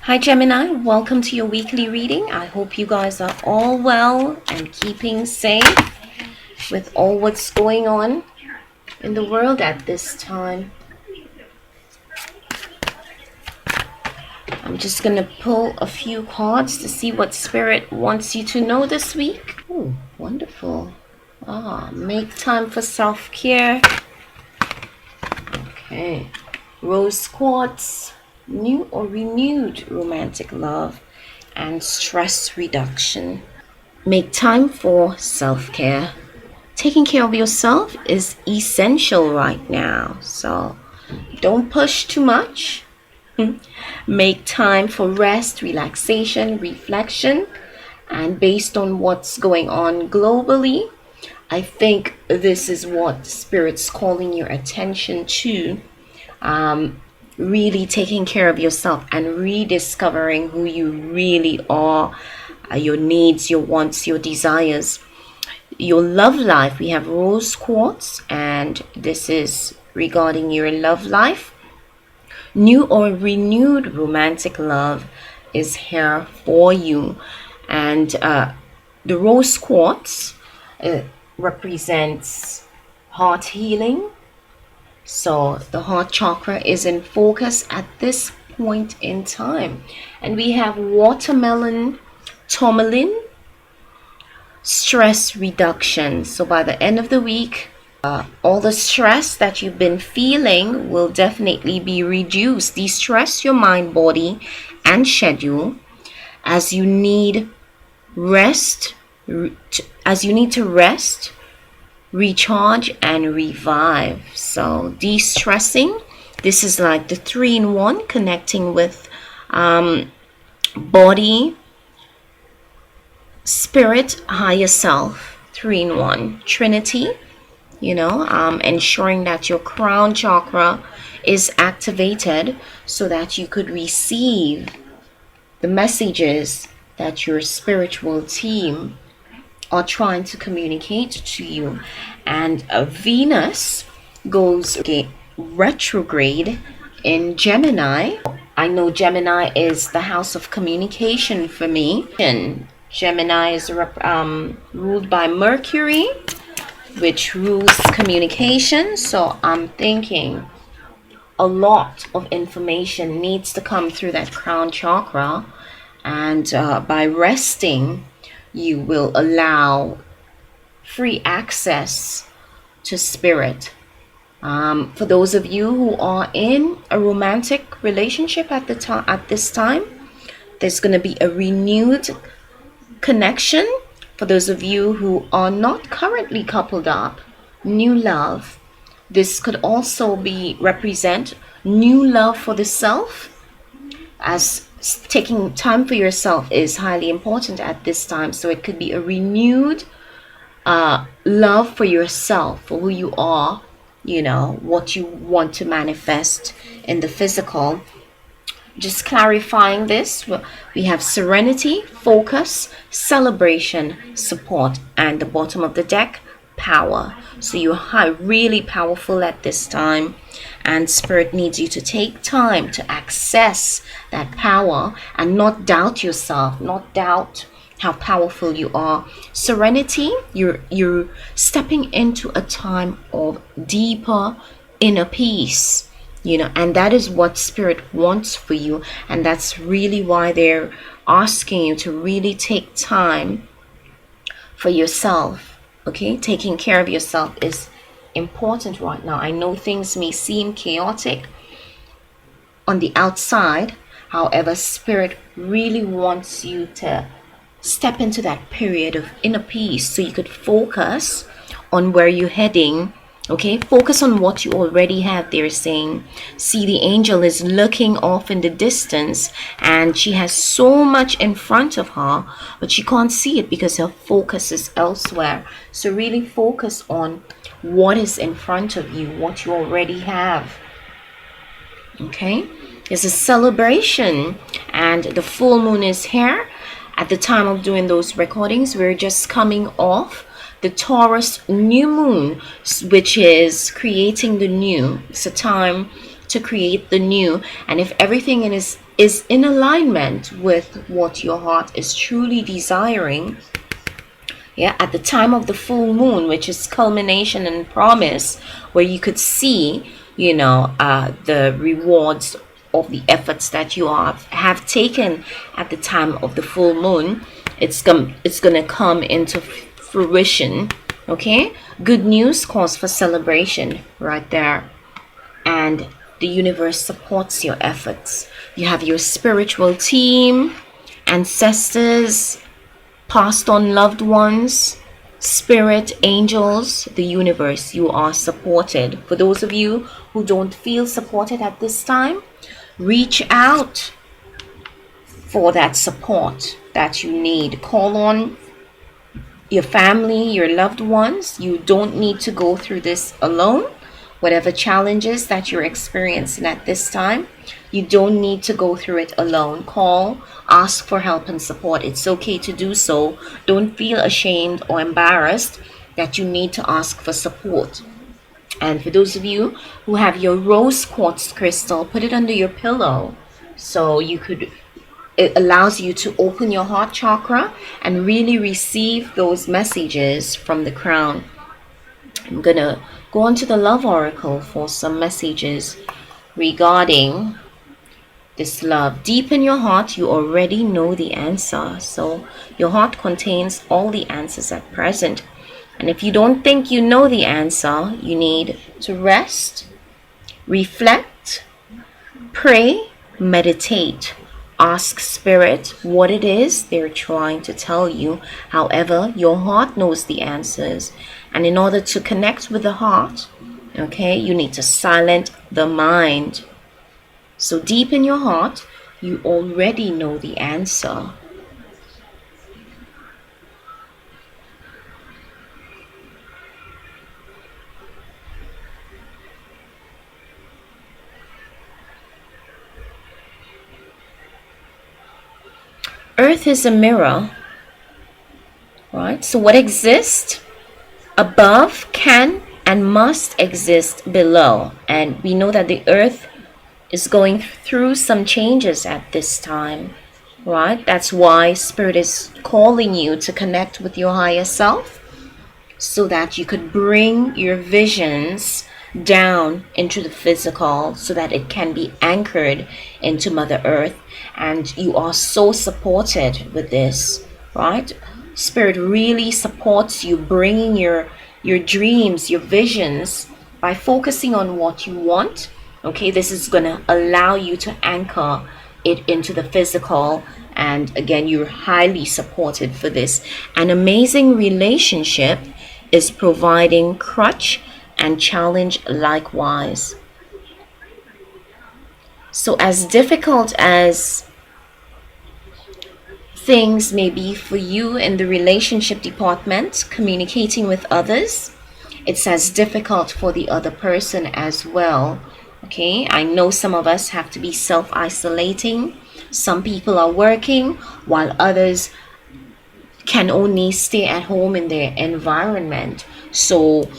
Hi Gemini, welcome to your weekly reading. I hope you guys are all well and keeping safe with all what's going on in the world at this time. I'm just going to pull a few cards to see what Spirit wants you to know this week. Oh, wonderful. Make time for self-care. Okay. Rose quartz, new or renewed romantic love, and stress reduction. Make time for self-care. Taking care of yourself is essential right now, so don't push too much. Make time for rest, relaxation, reflection, and based on what's going on globally, I think this is what Spirit's calling your attention to. Really taking care of yourself and rediscovering who you really are, your needs, your wants, your desires, your love life. We have rose quartz, and this is regarding your love life. New or renewed romantic love is here for you, and the rose quartz represents heart healing. So the heart chakra is in focus at this point in time. And we have watermelon tourmaline, stress reduction. So by the end of the week, all the stress that you've been feeling will definitely be reduced. De-stress your mind, body, and schedule as you need rest, recharge, and revive. So de-stressing, this is like the 3-in-1, connecting with body, spirit, higher self. 3-in-1 trinity, ensuring that your crown chakra is activated so that you could receive the messages that your spiritual team are trying to communicate to you. And Venus goes retrograde in Gemini. I know Gemini is the house of communication for me. And Gemini is ruled by Mercury, which rules communication. So I'm thinking a lot of information needs to come through that crown chakra, and by resting, you will allow free access to spirit. For those of you who are in a romantic relationship at this time, there's going to be a renewed connection. For those of you who are not currently coupled up, new love. This could also represent new love for the self, as taking time for yourself is highly important at this time. So it could be a renewed love for yourself, for who you are, what you want to manifest in the physical. Just clarifying this, we have serenity, focus, celebration, support, and the bottom of the deck, power. So you're really powerful at this time, and Spirit needs you to take time to access that power and not doubt yourself, not doubt how powerful you are. Serenity, you're stepping into a time of deeper inner peace, and that is what Spirit wants for you. And that's really why they're asking you to really take time for yourself. Okay, taking care of yourself is important right now. I know things may seem chaotic on the outside. However, Spirit really wants you to step into that period of inner peace so you could focus on where you're heading. Okay, focus on what you already have. They're saying, see, the angel is looking off in the distance, and she has so much in front of her, but she can't see it because her focus is elsewhere. So really focus on what is in front of you, what you already have. Okay, there's a celebration, and the full moon is here. At the time of doing those recordings, we're just coming off the Taurus new moon, which is creating the new. It's a time to create the new, and if everything is in alignment with what your heart is truly desiring, yeah, at the time of the full moon, which is culmination and promise, where you could see, the rewards of the efforts that you have taken at the time of the full moon. It's gonna come into fruition. Okay, good news, cause for celebration right there. And the universe supports your efforts. You have your spiritual team, ancestors, passed on loved ones, spirit, angels, the universe. You are supported. For those of you who don't feel supported at this time, reach out for that support that you need. Call on your family, your loved ones. You don't need to go through this alone. Whatever challenges that you're experiencing at this time, you don't need to go through it alone. Call, ask for help and support. It's okay to do so. Don't feel ashamed or embarrassed that you need to ask for support. And for those of you who have your rose quartz crystal, put it under your pillow so it allows you to open your heart chakra and really receive those messages from the crown. I'm gonna go on to the love oracle for some messages regarding this love. Deep in your heart, you already know the answer. So your heart contains all the answers at present. And if you don't think you know the answer, you need to rest, reflect, pray, meditate. Ask spirit what it is they're trying to tell you. However, your heart knows the answers. And in order to connect with the heart, okay, you need to silence the mind. So deep in your heart, you already know the answer. Earth is a mirror, right? So what exists above can and must exist below. And we know that the earth is going through some changes at this time, right? That's why Spirit is calling you to connect with your higher self so that you could bring your visions down into the physical so that it can be anchored into Mother Earth. And you are so supported with this, right? Spirit really supports you bringing your dreams, your visions, by focusing on what you want. Okay, this is going to allow you to anchor it into the physical. And again, you're highly supported for this. An amazing relationship is providing crutch and challenge likewise. So as difficult as things may be for you in the relationship department, communicating with others, it's as difficult for the other person as well. Okay, I know some of us have to be self-isolating. Some people are working while others can only stay at home in their environment. So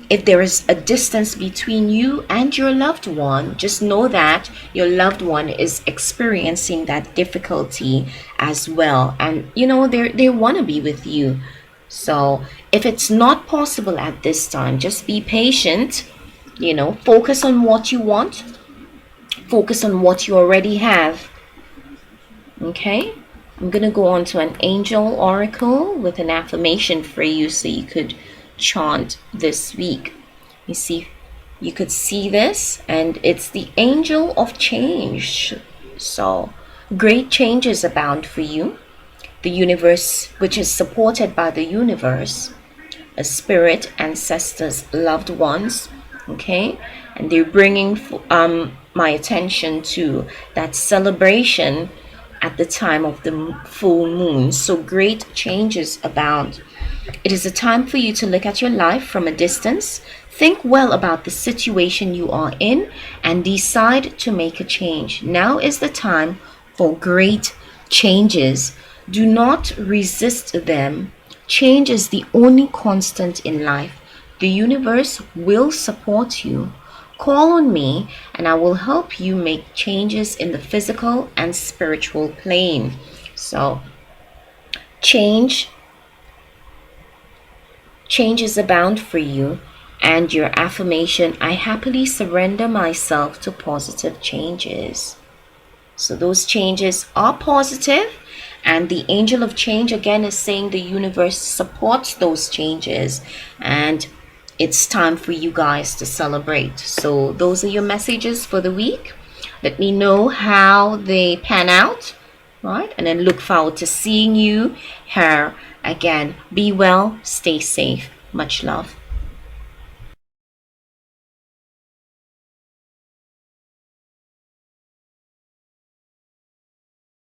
if there is a distance between you and your loved one, just know that your loved one is experiencing that difficulty as well. And they want to be with you. So if it's not possible at this time, just be patient. Focus on what you want. Focus on what you already have. Okay? I'm going to go on to an angel oracle with an affirmation for you so you could chant this week. You see, you could see this, and it's the angel of change. So great changes abound for you. The universe, which is supported by the universe, a spirit, ancestors, loved ones, okay, and they're bringing my attention to that celebration at the time of the full moon. So great changes abound. It is a time for you to look at your life from a distance, think well about the situation you are in, and decide to make a change. Now is the time for great changes. Do not resist them. Change is the only constant in life. The universe will support you. Call on me and I will help you make changes in the physical and spiritual plane. So change changes abound for you, and your affirmation, I happily surrender myself to positive changes. So those changes are positive, and the angel of change again is saying the universe supports those changes, and it's time for you guys to celebrate. So those are your messages for the week. Let me know how they pan out, right? And then look forward to seeing you here again. Be well, stay safe. Much love.